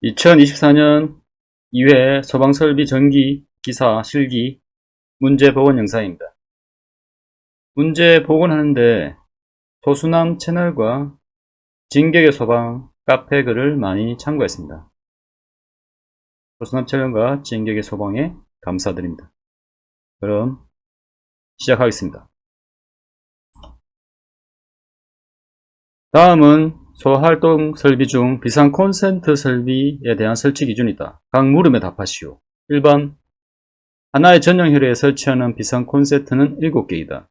2024년 2회 소방설비 전기 기사 실기 문제 복원 영상입니다. 문제 복원하는데 소수남 채널과 진격의 소방 카페 글을 많이 참고했습니다. 소수남 채널과 진격의 소방에 감사드립니다. 그럼 시작하겠습니다. 다음은 소활동 설비 중 비상 콘센트 설비에 대한 설치 기준이다. 각 물음에 답하시오. 1번 하나의 전용 혈회에 설치하는 비상 콘센트는 7개이다.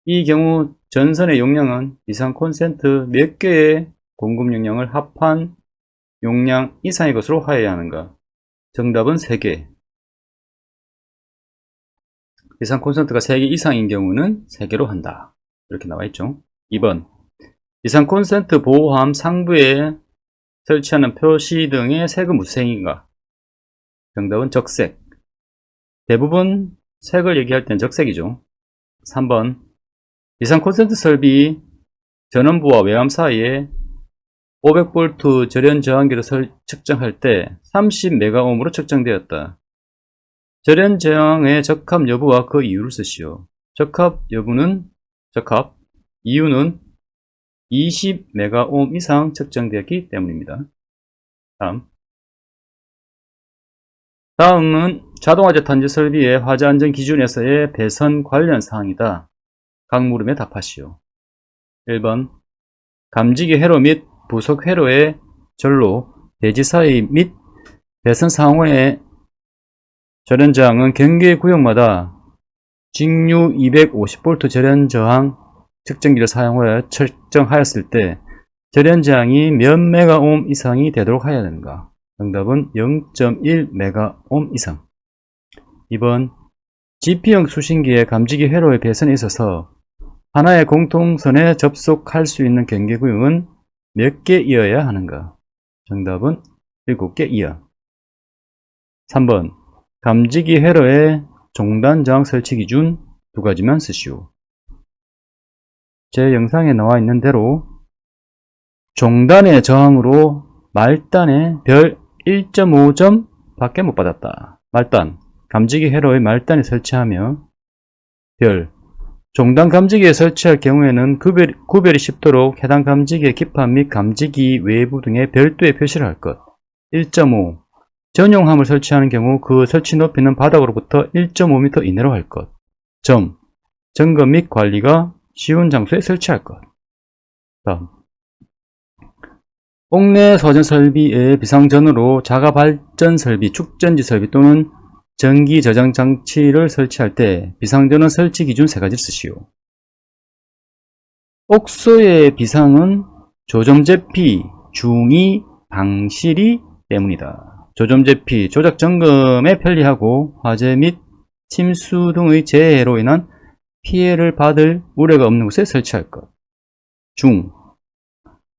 이 경우 전선의 용량은 비상 콘센트 몇 개의 공급 용량을 합한 용량 이상의 것으로 하여야 하는가? 정답은 3개. 비상 콘센트가 3개 이상인 경우는 3개로 한다. 이렇게 나와있죠. 2번 비상 콘센트 보호함 상부에 설치하는 표시 등의 색은 무슨 색인가? 정답은 적색. 대부분 색을 얘기할 땐 적색이죠. 3번 비상 콘센트 설비 전원부와 외암 사이에 500V 절연 저항기를 측정할 때 30메가옴으로 측정되었다. 절연 저항의 적합 여부와 그 이유를 쓰시오. 이유는 20메가옴 이상 측정되었기 때문입니다. 다음은 자동화재 탄지 설비의 화재 안전 기준에서의 배선 관련 사항이다. 각 물음에 답하시오. 1번 감지기 회로 및 부속 회로의 절로, 대지 사이 및 배선 상호의 절연 저항은 경계 구역마다 직류 250V 절연 저항 측정기를 사용하여 측정하였을 때 절연 저항이 몇 메가옴 이상이 되도록 하여야 하는가? 정답은 0.1메가옴 이상. 2번 GP형 수신기의 감지기 회로의 배선에 있어서 하나의 공통선에 접속할 수 있는 경계구역은 몇 개이어야 하는가? 정답은 7개이어. 3번 감지기 회로의 종단 저항 설치 기준 2가지만 쓰시오. 제 영상에 나와 있는 대로 종단의 저항으로 말단에 별 1.5점 밖에 못 받았다. 말단, 감지기 회로의 말단에 설치하며 별, 종단 감지기에 설치할 경우에는 구별이 쉽도록 해당 감지기의 기판 및 감지기 외부 등의 별도의 표시를 할 것. 1.5, 전용함을 설치하는 경우 그 설치 높이는 바닥으로부터 1.5m 이내로 할 것. 점, 점검 및 관리가 쉬운 장소에 설치할 것. 다음 옥내 소전 설비의 비상전으로 자가 발전 설비, 축전지 설비 또는 전기 저장 장치를 설치할 때 비상전원 설치 기준 3가지를 쓰시오. 옥소의 비상은 조점제피, 중위, 방실이 때문이다. 조점제피, 조작 점검에 편리하고 화재 및 침수 등의 재해로 인한 피해를 받을 우려가 없는 곳에 설치할 것. 중,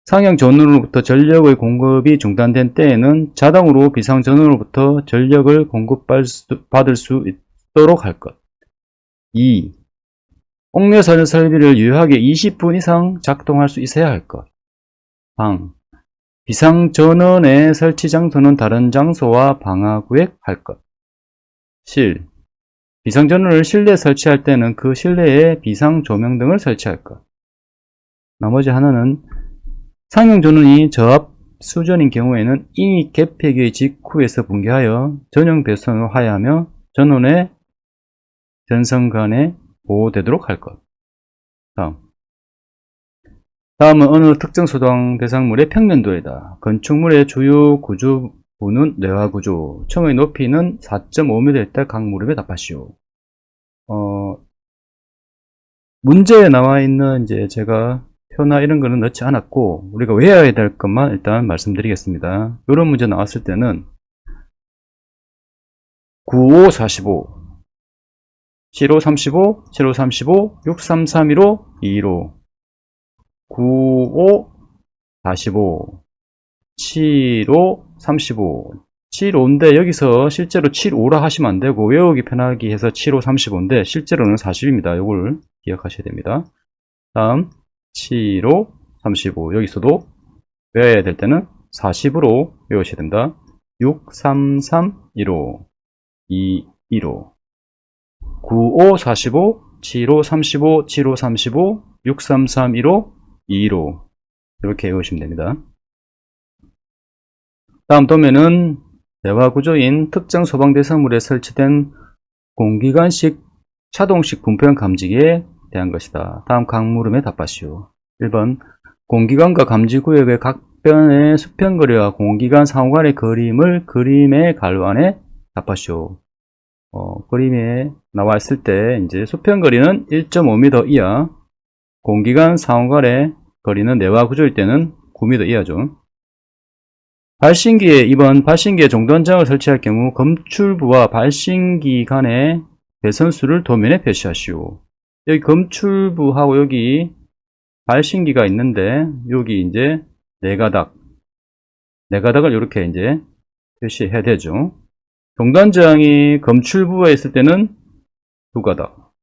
상형 전원으로부터 전력의 공급이 중단된 때에는 자동으로 비상 전원으로부터 전력을 공급받을 수 있도록 할 것. 2. 옥내 소전 설비를 유효하게 20분 이상 작동할 수 있어야 할 것. 방. 비상 전원의 설치 장소는 다른 장소와 방화구역 할 것. 실. 비상 전원을 실내에 설치할 때는 그 실내에 비상 조명 등을 설치할 것. 나머지 하나는 상용 전원이 저압 수전인 경우에는 이미 개폐기 직후에서 붕괴하여 전용 배선을 하야하며 전원의 전선간에 보호되도록 할 것. 다음은 어느 특정 소방 대상물의 평면도이다. 건축물의 주요 구조부는 내화구조, 층의 높이는 4.5m일 때 각 물음에 답하시오. 문제에 나와 있는 제가 표나 이런 거는 넣지 않았고 우리가 외워야 될 것만 일단 말씀드리겠습니다. 이런 문제 나왔을 때는 9545, 7535, 7535, 6331호, 2로 9545, 7535, 75인데 여기서 실제로 75라 하시면 안되고 외우기 편하게 해서 7535인데 실제로는 40입니다. 이걸 기억하셔야 됩니다. 다음 7535 여기서도 외워야 될 때는 40으로 외우셔야 됩니다. 63315 215 95 45 75 35 75 35 63315 215 이렇게 외우시면 됩니다. 다음 도면은 대화구조인 특정 소방대성물에 설치된 공기관식 차동식 분포형 감지기에 대한 것이다. 다음 각 물음에 답하시오. 1번 공기관과 감지구역의 각 변의 수평거리와 공기관 상호 간의 그림을 그림의 가로안에 답하시오. 그림에 나와 있을 때 이제 수평거리는 1.5m 이하, 공기관 상호 간의 거리는 내와 구조일 때는 9m 이하죠. 발신기에 2번 발신기에 종단장을 설치할 경우 검출부와 발신기 간의 배선수를 도면에 표시하시오. 여기 검출부하고 여기 발신기가 있는데 여기 이제 네 가닥을 이렇게 이제 표시해야 되죠. 종단장이 검출부에 있을 때는 두 가닥,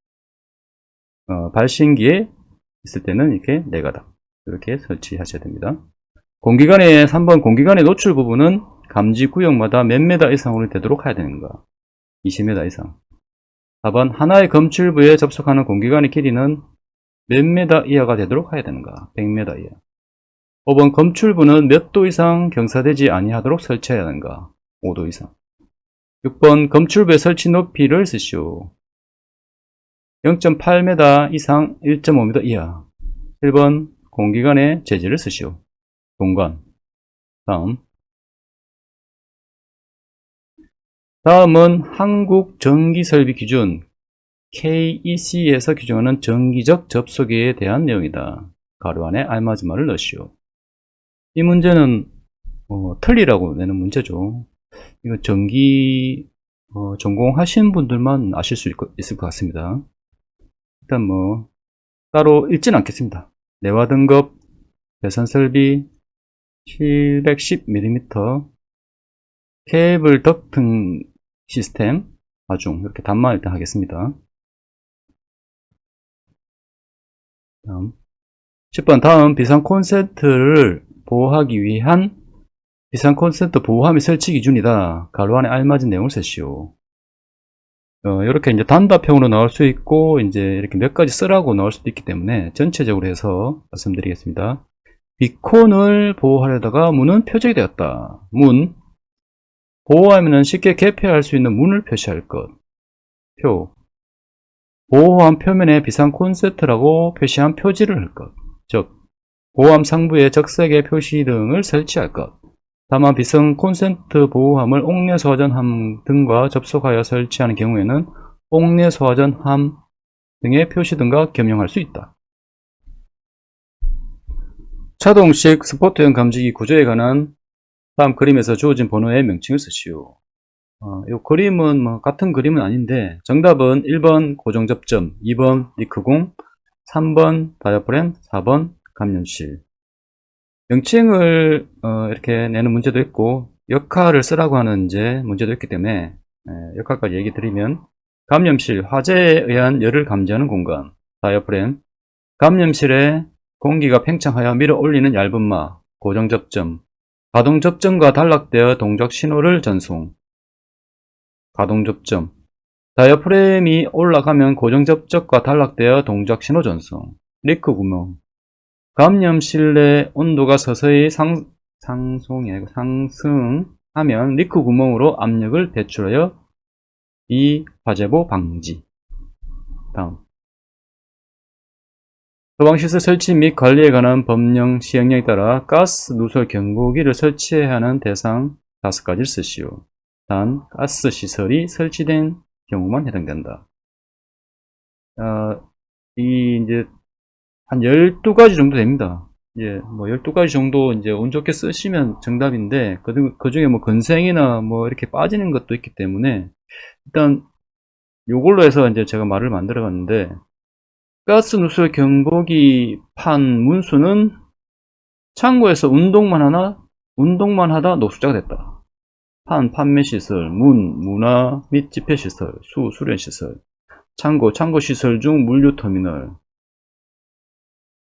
발신기에 있을 때는 이렇게 네 가닥 이렇게 설치하셔야 됩니다. 공기관의 3번 공기관의 노출 부분은 감지 구역마다 몇 메다 이상으로 되도록 해야 되는가? 20m 이상. 4번 하나의 검출부에 접속하는 공기관의 길이는 몇 메다 이하가 되도록 해야 되는가? 100m 이하. 5번 검출부는 몇 도 이상 경사되지 아니하도록 설치해야 하는가? 5도 이상. 6번 검출부의 설치 높이를 쓰시오. 0.8m 이상 1.5m 이하. 1번 공기관의 재질을 쓰시오. 공간. 다음은 한국전기설비 기준 KEC에서 규정하는 정기적 접속에 대한 내용이다. 가로 안에 알맞은 말을 넣으시오. 이 문제는 틀리라고 내는 문제죠. 이거 전기 전공하신 분들만 아실 수 있을 것 같습니다. 일단 따로 읽지는 않겠습니다. 내화 등급 배선설비 710mm 케이블 덕팅 시스템 하중 이렇게 답만 일단 하겠습니다. 다음 10번 다음 비상 콘센트를 보호하기 위한 비상 콘센트 보호함의 설치 기준이다. 가로 안에 알맞은 내용을 쓰시오. 이렇게 이제 단답형으로 나올 수 있고 이제 이렇게 몇 가지 쓰라고 나올 수도 있기 때문에 전체적으로 해서 말씀드리겠습니다. 비콘을 보호하려다가 문은 표적이 되었다. 문 보호하면 쉽게 개폐할 수 있는 문을 표시할 것. 표 보호함 표면에 비상 콘센트라고 표시한 표지를 할 것. 즉 보호함 상부에 적색의 표시 등을 설치할 것. 다만 비상 콘센트 보호함을 옥내 소화전함 등과 접속하여 설치하는 경우에는 옥내 소화전함 등의 표시 등과 겸용할 수 있다. 차동식 스포트형 감지기 구조에 관한 다음 그림에서 주어진 번호의 명칭을 쓰시오. 이 그림은 같은 그림은 아닌데 정답은 1번 고정접점, 2번 리크공, 3번 다이아프램, 4번 감염실. 명칭을 이렇게 내는 문제도 있고 역할을 쓰라고 하는 이제 문제도 있기 때문에 역할까지 얘기 드리면 감염실, 화재에 의한 열을 감지하는 공간, 다이아프램, 감염실에 공기가 팽창하여 밀어 올리는 얇은 마, 고정접점, 가동접점과 단락되어 동작 신호를 전송, 가동접점, 다이아프램이 올라가면 고정접촉과 단락되어 동작 신호 전송, 리크 구멍, 감염실 내 온도가 서서히 상승하면 리크 구멍으로 압력을 배출하여 이 화재보 방지. 다음 소방시설 설치 및 관리에 관한 법령 시행령에 따라 가스 누설 경보기를 설치해야 하는 대상 5가지를 쓰시오. 단 가스 시설이 설치된 경우만 해당된다. 이제 한 12가지 정도 됩니다. 예, 12가지 정도 이제 운 좋게 쓰시면 정답인데, 그 중에 건생이나 이렇게 빠지는 것도 있기 때문에, 일단, 요걸로 해서 이제 제가 말을 만들어 봤는데, 가스 누설 경보기 판 문수는 창고에서 운동만 하다 노숙자가 됐다. 판매시설, 문화 및 집회시설, 수련시설, 창고시설 중 물류터미널,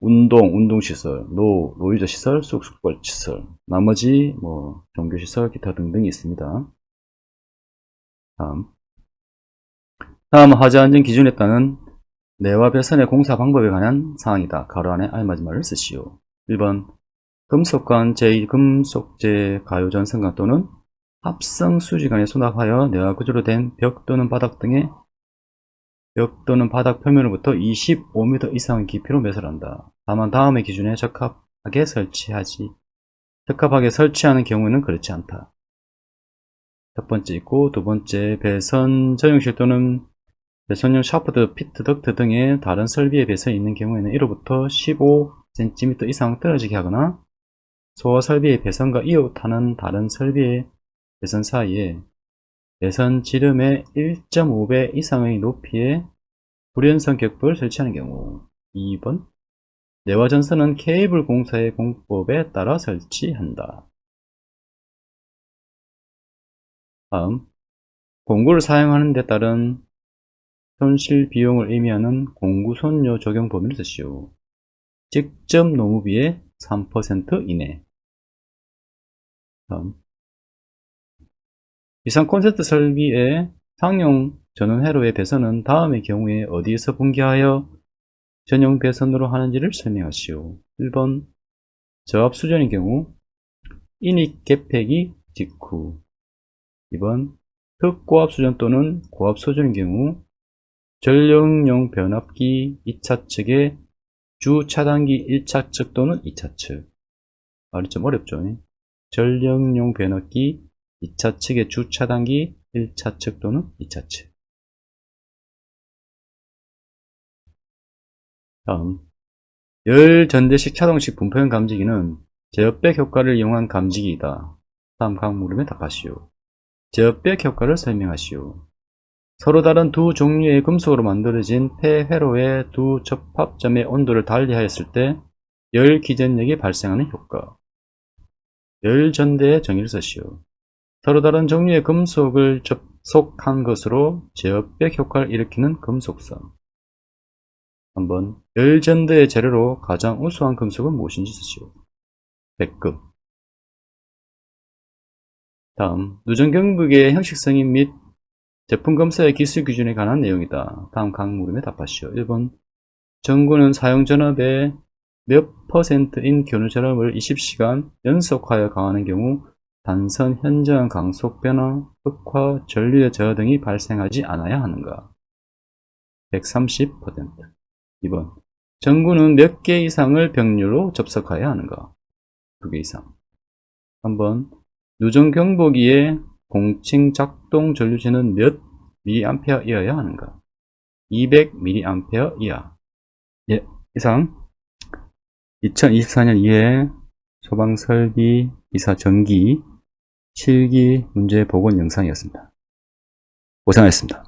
운동시설, 노유자시설, 쑥쑥벌시설, 나머지 종교시설, 기타 등등이 있습니다. 다음 화재안전 기준에 따른 내와 배선의 공사 방법에 관한 사항이다. 가로 안에 알맞은말을 쓰시오. 1번 금속관 제2금속재 가요전선관 또는 합성 수지관에 수납하여 내와 구조로 된 벽 또는 바닥 등의 벽 또는 바닥 표면으로부터 25m 이상의 깊이로 매설한다. 다만 다음의 기준에 적합하게 설치하는 경우에는 그렇지 않다. 첫 번째 있고, 두 번째 배선 전용실 또는 배선용 샤프트, 피트, 덕트 등의 다른 설비의 배선이 있는 경우에는 1호부터 15cm 이상 떨어지게 하거나 소화 설비의 배선과 이웃하는 다른 설비의 배선 사이에 배선 지름의 1.5배 이상의 높이의 불연성 격부를 설치하는 경우. 2번 내와 전선은 케이블 공사의 공법에 따라 설치한다. 다음 공구를 사용하는 데 따른 손실 비용을 의미하는 공구손료 적용 범위를 쓰시오. 직접 노무비의 3% 이내. 다음 이상 콘센트 설비의 상용 전원 회로의 배선은 다음의 경우에 어디에서 분기하여 전용 배선으로 하는지를 설명하시오. 1번 저압 수전의 경우 인입 개폐기 직후. 2번 특고압 수전 또는 고압 수전의 경우 전력용 변압기 2차측의 주 차단기 1차측 또는 2차측. 말이 좀 어렵죠. 전력용 변압기 2차측의 주 차단기 1차측 또는 2차측. 다음 열 전대식 차동식 분포형 감지기는 제어백 효과를 이용한 감지기이다. 다음 각 물음에 답하시오. 제어백 효과를 설명하시오. 서로 다른 두 종류의 금속으로 만들어진 폐회로의 두 접합점의 온도를 달리하였을 때 열 기전력이 발생하는 효과. 열 전대의 정의를 쓰시오. 서로 다른 종류의 금속을 접속한 것으로 제어백 효과를 일으키는 금속선. 한번 열 전대의 재료로 가장 우수한 금속은 무엇인지 쓰시오. 백금. 다음 누전 경북의 형식 승인 및 제품 검사의 기술 기준에 관한 내용이다. 다음 각 물음에 답하시오. 1번 전구는 사용 전압의 몇 %인 견우 전압을 20시간 연속하여 가하는 경우 단선 현저한 강속 변화, 흑화, 전류의 저하 등이 발생하지 않아야 하는가? 130%. 2번 전구는 몇 개 이상을 병렬로 접속하여야 하는가? 2개 이상. 3번 누전 경보기의 공칭 작동 전류체는 몇 mA이어야 하는가? 200mA 이하. 예, 이상 2024년 2회 소방설비 이사 정기 실기 문제 복원 영상이었습니다. 고생하셨습니다.